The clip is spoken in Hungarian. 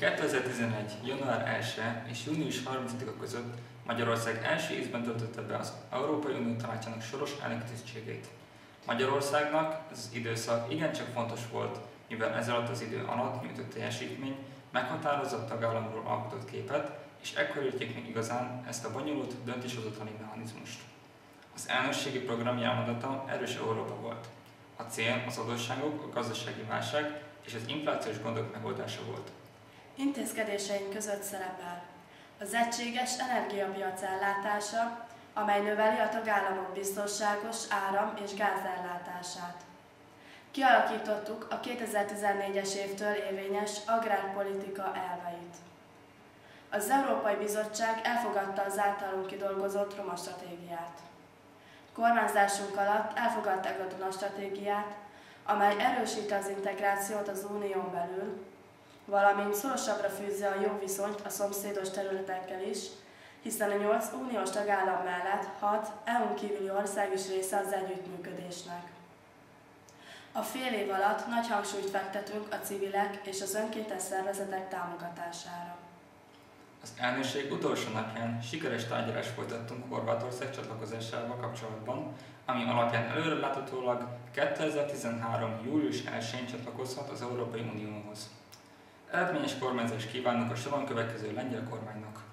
2011. január 1 és június 30-a között Magyarország első ízben töltötte be az Európai Unió Tanácsának soros elnöki tisztségét. Magyarországnak ez az időszak igencsak fontos volt, mivel ez alatt az idő alatt nyújtott teljesítmény meghatározza a tagállamról alkotott képet, és ekkor érték meg igazán ezt a bonyolult döntéshozatali mechanizmust. Az elnökségi program jelmondata erős Európa volt. A cél az adósságok, a gazdasági válság és az inflációs gondok megoldása volt. Intézkedéseink között szerepel az egységes energiapiac ellátása, amely növeli a tagállamok biztonságos áram- és gázellátását. Kialakítottuk a 2014-es évtől érvényes agrárpolitika elveit. Az Európai Bizottság elfogadta az általunk kidolgozott roma stratégiát. Kormányzásunk alatt elfogadták a Duna stratégiát, amely erősíti az integrációt az unión belül, valamint szorosabbra fűzi a jó viszonyt a szomszédos területekkel is, hiszen a 8 uniós tagállam mellett 6 EU-n kívüli ország is része az együttműködésnek. A fél év alatt nagy hangsúlyt fektetünk a civilek és az önkéntes szervezetek támogatására. Az elnökség utolsó napján sikeres tárgyalást folytattunk Horvátország csatlakozásával kapcsolatban, ami alapján előreláthatólag 2013. július 1-én csatlakozhat az Európai Unióhoz. Eredményes kormányzást kívánunk a soron következő lengyel kormánynak.